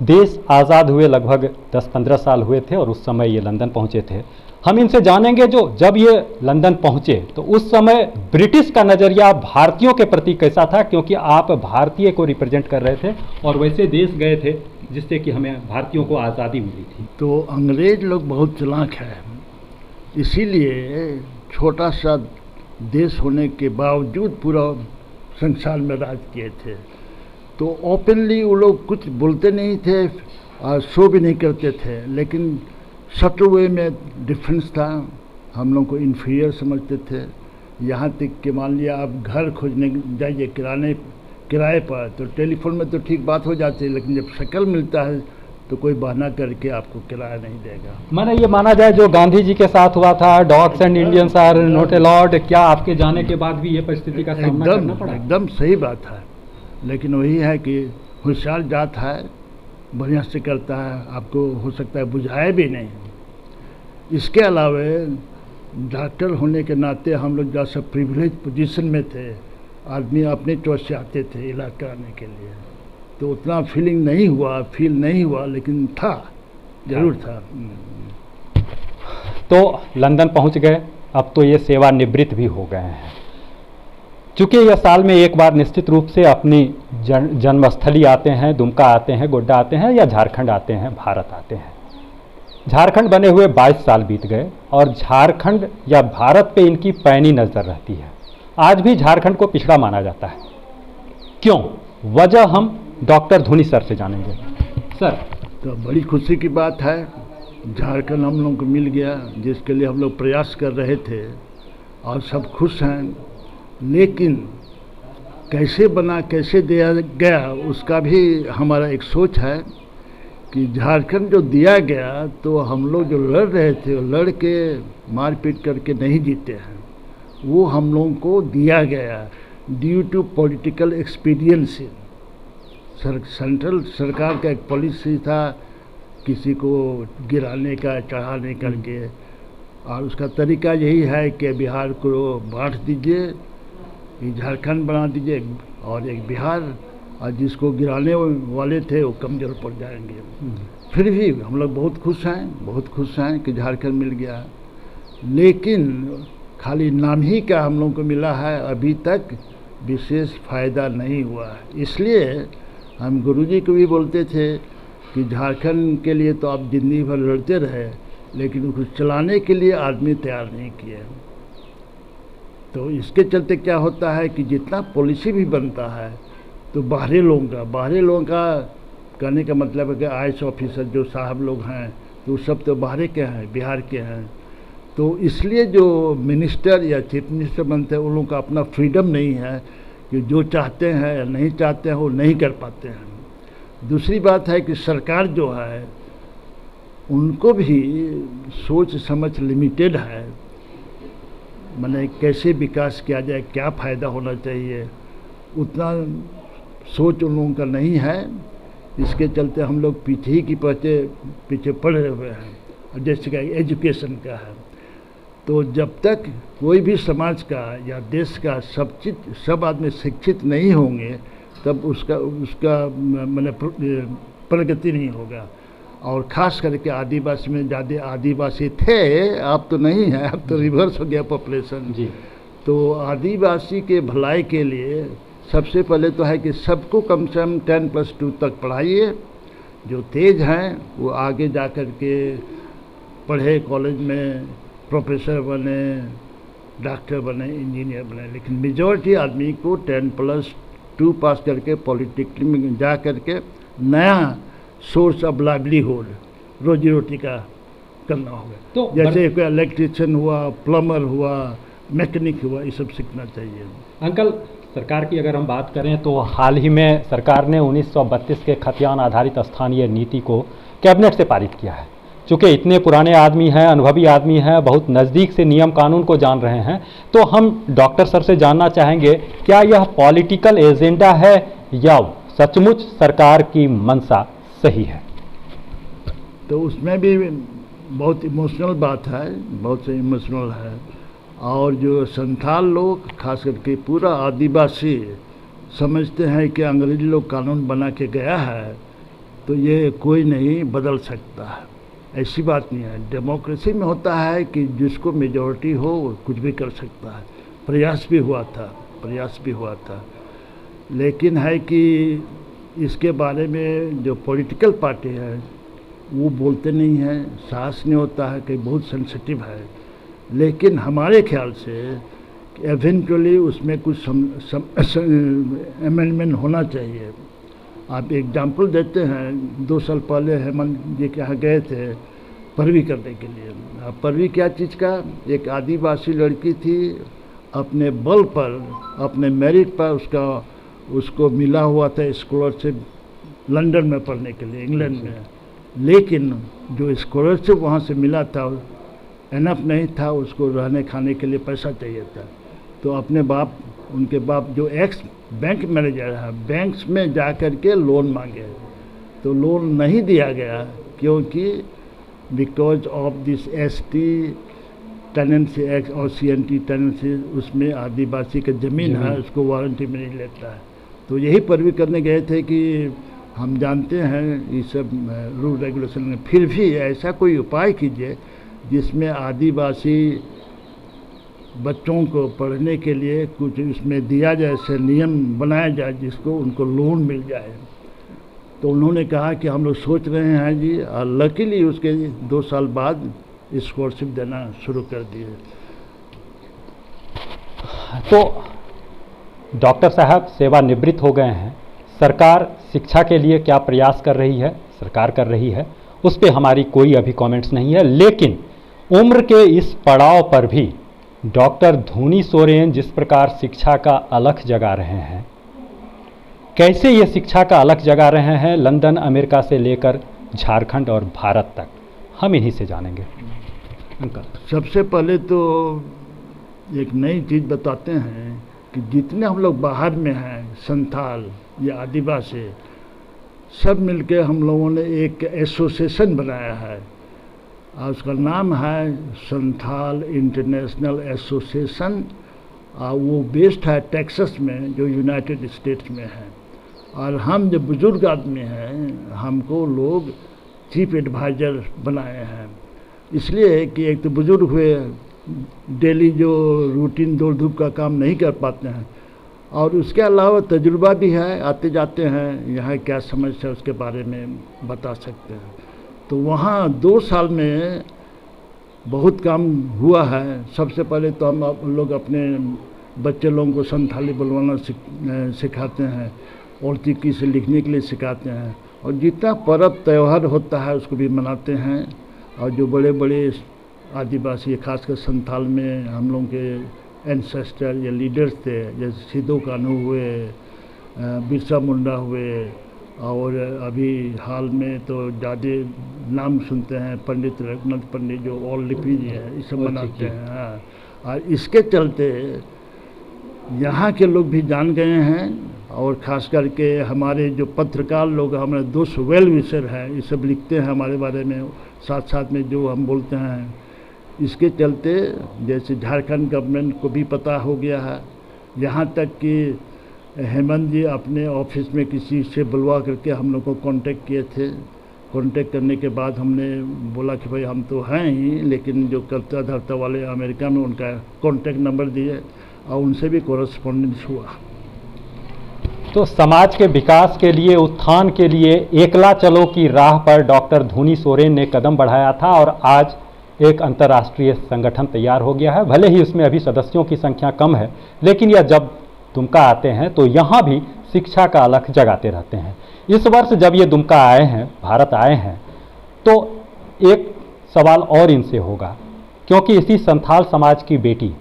देश आज़ाद हुए लगभग 10-15 साल हुए थे और उस समय ये लंदन पहुँचे थे। हम इनसे जानेंगे जो जब ये लंदन पहुँचे तो उस समय ब्रिटिश का नज़रिया भारतीयों के प्रति कैसा था, क्योंकि आप भारतीय को रिप्रेजेंट कर रहे थे और वैसे देश गए थे जिससे कि हमें भारतीयों को आज़ादी मिली थी। तो अंग्रेज लोग बहुत चालाक है, इसीलिए छोटा सा देश होने के बावजूद पूरा संसार में राज किए थे। तो ओपनली वो लोग कुछ बोलते नहीं थे और शो भी नहीं करते थे, लेकिन सटल वे में डिफरेंस था। हम लोग को इन्फीरियर समझते थे। यहाँ तक कि मान लिया आप घर खोजने जाइए किराए पर, तो टेलीफोन में तो ठीक बात हो जाती है, लेकिन जब शक्ल मिलता है तो कोई बहाना करके आपको किराया नहीं देगा। माना ये माना जाए जो गांधी जी के साथ हुआ था, dogs and Indians are not allowed, क्या आपके जाने के बाद भी ये परिस्थिति का सामना करना पड़ा? एकदम सही बात है, लेकिन वही है कि होशियार जात है, बढ़िया से करता है, आपको हो सकता है बुझाए भी नहीं। इसके अलावा डॉक्टर होने के नाते हम लोग जैसा प्रिविलेज पोजीशन में थे, आदमी अपने चॉइस से आते थे इलाज कराने के लिए, तो उतना फील नहीं हुआ, लेकिन था, जरूर था। तो लंदन पहुंच गए, अब तो ये सेवानिवृत्त भी हो गए हैं। चूँकि यह साल में एक बार निश्चित रूप से अपनी जन्मस्थली आते हैं, दुमका आते हैं, गोड्डा आते हैं या झारखंड आते हैं, भारत आते हैं। झारखंड बने हुए 22 साल बीत गए और झारखंड या भारत पे इनकी पैनी नज़र रहती है। आज भी झारखंड को पिछड़ा माना जाता है। क्यों? वजह हम डॉक्टर धुनी सर से जानेंगे। सर, तो बड़ी खुशी की बात है, झारखंड हम लोग को मिल गया, जिसके लिए हम लोग प्रयास कर रहे थे और सब खुश हैं। लेकिन कैसे बना, कैसे दिया गया, उसका भी हमारा एक सोच है कि झारखंड जो दिया गया तो हम लोग जो लड़ रहे थे, लड़ के मारपीट करके नहीं जीते हैं, वो हम लोगों को दिया गया due to political experience. Central सरकार का एक पॉलिसी था किसी को गिराने का, चढ़ाने करके, और उसका तरीका यही है कि बिहार को बांट दीजिए, झारखंड बना दीजिए और एक बिहार, और जिसको गिराने वाले थे वो कमज़ोर पड़ जाएंगे। फिर भी हम लोग बहुत खुश हैं कि झारखंड मिल गया, लेकिन खाली नाम ही का हम लोग को मिला है, अभी तक विशेष फ़ायदा नहीं हुआ है। इसलिए हम गुरुजी को भी बोलते थे कि झारखंड के लिए तो आप ज़िंदगी भर लड़ते रहे, लेकिन उसको चलाने के लिए आदमी तैयार नहीं किए। तो इसके चलते क्या होता है कि जितना पॉलिसी भी बनता है तो बाहरी लोगों का कहने का मतलब है कि आईएएस ऑफिसर जो साहब लोग हैं तो सब तो बाहर के हैं, बिहार के हैं, तो इसलिए जो मिनिस्टर या चीफ मिनिस्टर बनते हैं उन लोगों का अपना फ्रीडम नहीं है कि जो चाहते हैं या नहीं चाहते हैं वो नहीं कर पाते हैं। दूसरी बात है कि सरकार जो है उनको भी सोच समझ लिमिटेड है, माने कैसे विकास किया जाए, क्या फ़ायदा होना चाहिए, उतना सोच उन लोगों का नहीं है। इसके चलते हम लोग पीछे पड़े हुए हैं। जैसे कि एजुकेशन का है, तो जब तक कोई भी समाज का या देश का सब आदमी शिक्षित नहीं होंगे तब उसका माने प्रगति नहीं होगा। और ख़ास करके आदिवासी में ज़्यादा आदिवासी थे, अब तो नहीं है, अब तो रिवर्स हो गया पॉपुलेशन जी। तो आदिवासी के भलाई के लिए सबसे पहले तो है कि सबको कम से कम 10+2 तक पढ़ाइए। जो तेज़ हैं वो आगे जा कर के पढ़े, कॉलेज में प्रोफेसर बने, डॉक्टर बने, इंजीनियर बने, लेकिन मेजॉरिटी आदमी को 10+2 पास करके पॉलिटेक्निक में जा करके नया सोर्स ऑफ लाइवलीहुड, रोजी रोटी का करना होगा। तो जैसे कोई इलेक्ट्रिशियन हुआ, प्लम्बर हुआ, मैकेनिक हुआ, ये सब सीखना चाहिए। अंकल, सरकार की अगर हम बात करें तो हाल ही में सरकार ने 1932 के खतियान आधारित स्थानीय नीति को कैबिनेट से पारित किया है। चूँकि इतने पुराने आदमी हैं, अनुभवी आदमी हैं, बहुत नज़दीक से नियम कानून को जान रहे हैं, तो हम डॉक्टर सर से जानना चाहेंगे क्या यह पॉलिटिकल एजेंडा है या सचमुच सरकार की मंशा सही है? तो उसमें भी बहुत इमोशनल बात है, बहुत से इमोशनल है। और जो संथाल लोग, खास करके पूरा आदिवासी समझते हैं कि अंग्रेजी लोग कानून बना के गया है तो ये कोई नहीं बदल सकता है। ऐसी बात नहीं है। डेमोक्रेसी में होता है कि जिसको मेजॉरिटी हो वो कुछ भी कर सकता है। प्रयास भी हुआ था, लेकिन है कि इसके बारे में जो पॉलिटिकल पार्टी है वो बोलते नहीं हैं, साहस नहीं होता है कि बहुत सेंसिटिव है। लेकिन हमारे ख्याल से एवेंचुअली उसमें कुछ अमेंडमेंट होना चाहिए। आप एग्जाम्पल देते हैं, 2 साल पहले हेमंत जी के यहाँ गए थे परवी करने के लिए। अब परवी क्या चीज़ का, एक आदिवासी लड़की थी, अपने बल पर, अपने मेरिट पर उसको मिला हुआ था स्कॉलरशिप लंदन में पढ़ने के लिए, इंग्लैंड में। लेकिन जो स्कॉलरशिप वहाँ से मिला था एनफ नहीं था, उसको रहने खाने के लिए पैसा चाहिए था। तो उनके बाप जो एक्स बैंक मैनेजर है, बैंक्स में जा कर के लोन मांगे, तो लोन नहीं दिया गया, क्योंकि because of this ST tenancy act और CNT टेनेंसी, उसमें आदिवासी का ज़मीन है, उसको वारंटी में नहीं लेता है। तो यही परवी करने गए थे कि हम जानते हैं ये सब रूल रेगुलेशन में, फिर भी ऐसा कोई उपाय कीजिए जिसमें आदिवासी बच्चों को पढ़ने के लिए कुछ इसमें दिया जाए, ऐसे नियम बनाया जाए जिसको उनको लोन मिल जाए। तो उन्होंने कहा कि हम लोग सोच रहे हैं जी, और लकीली उसके 2 साल बाद स्कॉलरशिप देना शुरू कर दिए। तो डॉक्टर साहब सेवानिवृत्त हो गए हैं, सरकार शिक्षा के लिए क्या प्रयास कर रही है, सरकार कर रही है, उस पर हमारी कोई अभी कमेंट्स नहीं है। लेकिन उम्र के इस पड़ाव पर भी डॉक्टर धोनी सोरेन जिस प्रकार शिक्षा का अलख जगा रहे हैं, कैसे ये शिक्षा का अलख जगा रहे हैं लंदन, अमेरिका से लेकर झारखंड और भारत तक, हम इन्हीं से जानेंगे। अंकल, सबसे पहले तो एक नई चीज़ बताते हैं कि जितने हम लोग बाहर में हैं, संथाल या आदिवासी, सब मिलके हम लोगों ने एक एसोसिएशन बनाया है, और उसका नाम है संथाल इंटरनेशनल एसोसिएशन। वो बेस्ड है टेक्सास में, जो यूनाइटेड स्टेट्स में है। और हम जो बुज़ुर्ग आदमी हैं, हमको लोग चीफ एडवाइज़र बनाए हैं, इसलिए कि एक तो बुज़ुर्ग हुए, डेली जो रूटीन दौड़ धूप का काम नहीं कर पाते हैं, और उसके अलावा तजुर्बा भी है, आते जाते हैं, यहाँ क्या समस्या उसके बारे में बता सकते हैं। तो वहाँ 2 साल में बहुत काम हुआ है। सबसे पहले तो हम लोग अपने बच्चे लोगों को संथाली बोलवाना सिखाते हैं, और चिक्की से लिखने के लिए सिखाते हैं, और जितना पर्व त्यौहार होता है उसको भी मनाते हैं। और जो बड़े बड़े आदिवासी, खासकर संथाल में हम लोगों के एंसेस्टर या लीडर्स थे, जैसे सिद्धू कान्हू हुए, बिरसा मुंडा हुए, और अभी हाल में तो ज़्यादा नाम सुनते हैं पंडित रघुनाथ पंडित, जो ऑल लिपि जी हैं, ये सब मनाते हैं। हाँ, और इसके चलते यहाँ के लोग भी जान गए हैं, और ख़ास करके हमारे जो पत्रकार लोग, हमारे दोस्त वेल विशर हैं, ये सब लिखते हैं हमारे बारे में, साथ साथ में जो हम बोलते हैं। इसके चलते जैसे झारखंड गवर्नमेंट को भी पता हो गया है, यहाँ तक कि हेमंत जी अपने ऑफिस में किसी से बुलवा करके हम लोग को कांटेक्ट किए थे। कांटेक्ट करने के बाद हमने बोला कि भाई हम तो हैं ही, लेकिन जो करता धरता वाले अमेरिका में, उनका कांटेक्ट नंबर दिए, और उनसे भी कोरेस्पॉन्डेंस हुआ। तो समाज के विकास के लिए, उत्थान के लिए एकला चलो की राह पर डॉक्टर धोनी सोरेन ने कदम बढ़ाया था, और आज एक अंतर्राष्ट्रीय संगठन तैयार हो गया है। भले ही उसमें अभी सदस्यों की संख्या कम है, लेकिन यह जब दुमका आते हैं तो यहाँ भी शिक्षा का अलख जगाते रहते हैं। इस वर्ष जब ये दुमका आए हैं, भारत आए हैं, तो एक सवाल और इनसे होगा, क्योंकि इसी संथाल समाज की बेटी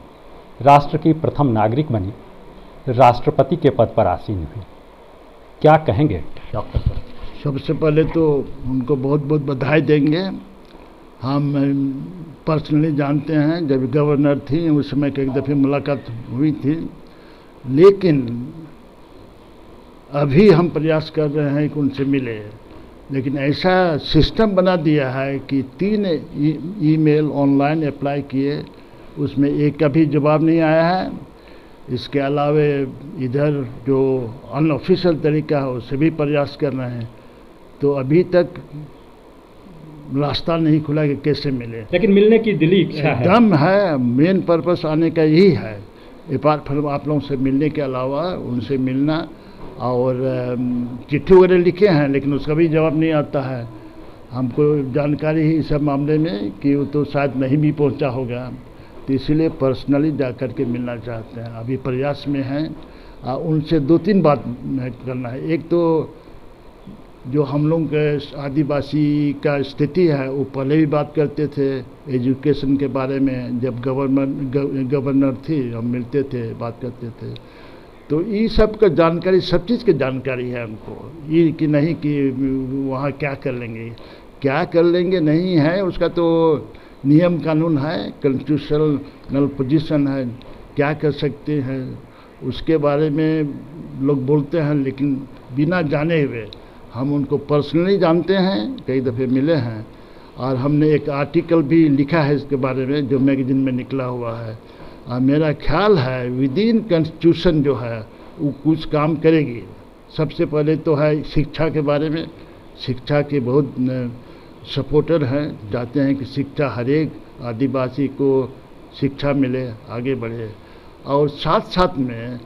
राष्ट्र की प्रथम नागरिक बनी, राष्ट्रपति के पद पर आसीन हुई। क्या कहेंगे डॉक्टर साहब? सबसे पहले तो उनको बहुत बहुत बधाई देंगे। हम पर्सनली जानते हैं, जब गवर्नर थी उस समय एक दफ़े मुलाकात हुई थी, लेकिन अभी हम प्रयास कर रहे हैं कि उनसे मिले। लेकिन ऐसा सिस्टम बना दिया है कि 3 ईमेल ऑनलाइन अप्लाई किए, उसमें एक का भी जवाब नहीं आया है। इसके अलावे इधर जो अनऑफिशियल तरीका है उससे भी प्रयास कर रहे हैं, तो अभी तक रास्ता नहीं खुला कि कैसे मिले। लेकिन मिलने की दिली इच्छा है। एकदम है, मेन पर्पस आने का यही है, अपार्ट फ्रॉम आप लोगों से मिलने के अलावा उनसे मिलना। और चिट्ठी वगैरह लिखे हैं लेकिन उसका भी जवाब नहीं आता है। हमको जानकारी है इस सब मामले में कि वो तो शायद नहीं भी पहुंचा होगा, तो इसीलिए पर्सनली जा कर के मिलना चाहते हैं। अभी प्रयास में हैं। उनसे 2-3 बात करना है। एक तो जो हम लोग के आदिवासी का स्थिति है वो पहले भी बात करते थे एजुकेशन के बारे में, जब गवर्नर थी हम मिलते थे, बात करते थे। तो ये सब का जानकारी, सब चीज़ की जानकारी है हमको। ये कि नहीं कि वहाँ क्या कर लेंगे नहीं है, उसका तो नियम कानून है, कॉन्स्टिट्यूशनल पोजीशन है, क्या कर सकते हैं उसके बारे में लोग बोलते हैं, लेकिन बिना जाने हुए। हम उनको पर्सनली जानते हैं, कई दफ़े मिले हैं, और हमने एक आर्टिकल भी लिखा है इसके बारे में जो मैगजीन में निकला हुआ है। मेरा ख्याल है विद इन कॉन्स्टिट्यूशन जो है वो कुछ काम करेगी। सबसे पहले तो है शिक्षा के बारे में, शिक्षा के बहुत सपोर्टर हैं, चाहते हैं कि शिक्षा हर एक आदिवासी को शिक्षा मिले, आगे बढ़े। और साथ साथ में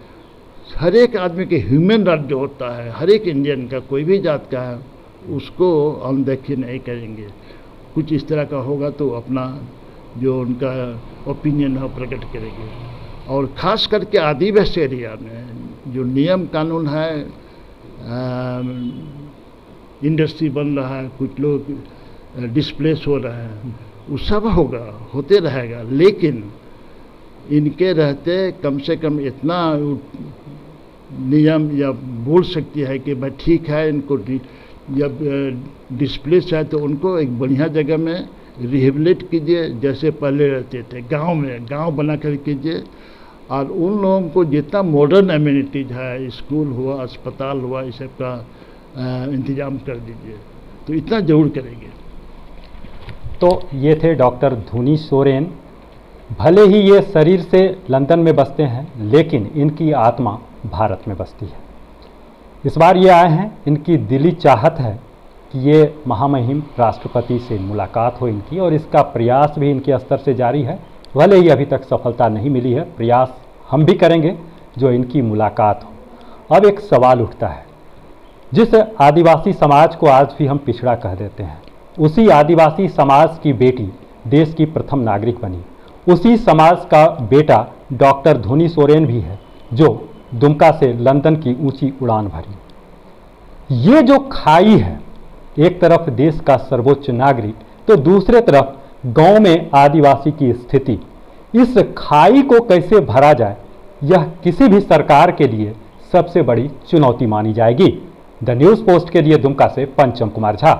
हर एक आदमी के ह्यूमन राइट जो होता है, हर एक इंडियन का, कोई भी जात का है, उसको अनदेखी नहीं करेंगे। कुछ इस तरह का होगा तो अपना जो उनका ओपिनियन है प्रकट करेंगे। और ख़ास करके आदिवासी एरिया में जो नियम कानून है, इंडस्ट्री बन रहा है, कुछ लोग डिस्प्लेस हो रहे हैं, वो सब होगा, होते रहेगा। लेकिन इनके रहते कम से कम इतना नियम या बोल सकती है कि भाई ठीक है, इनको जब डिस्प्लेस है तो उनको एक बढ़िया जगह में रिहेबिलिट कीजिए, जैसे पहले रहते थे गांव में, गांव बना कर कीजिए। और उन लोगों को जितना मॉडर्न एमिनिटीज है, स्कूल हुआ, अस्पताल हुआ, इस सब का इंतजाम कर दीजिए। तो इतना ज़रूर करेंगे। तो ये थे डॉक्टर धोनी सोरेन। भले ही ये शरीर से लंदन में बसते हैं लेकिन इनकी आत्मा भारत में बसती है। इस बार ये आए हैं, इनकी दिली चाहत है कि ये महामहिम राष्ट्रपति से मुलाकात हो इनकी, और इसका प्रयास भी इनके स्तर से जारी है। भले ही अभी तक सफलता नहीं मिली है, प्रयास हम भी करेंगे जो इनकी मुलाकात हो। अब एक सवाल उठता है, जिस आदिवासी समाज को आज भी हम पिछड़ा कह देते हैं, उसी आदिवासी समाज की बेटी देश की प्रथम नागरिक बनी। उसी समाज का बेटा डॉक्टर धोनी सोरेन भी है जो दुमका से लंदन की ऊंची उड़ान भरी। ये जो खाई है, एक तरफ देश का सर्वोच्च नागरिक तो दूसरे तरफ गांव में आदिवासी की स्थिति, इस खाई को कैसे भरा जाए, यह किसी भी सरकार के लिए सबसे बड़ी चुनौती मानी जाएगी। द न्यूज़ पोस्ट के लिए दुमका से पंचम कुमार झा।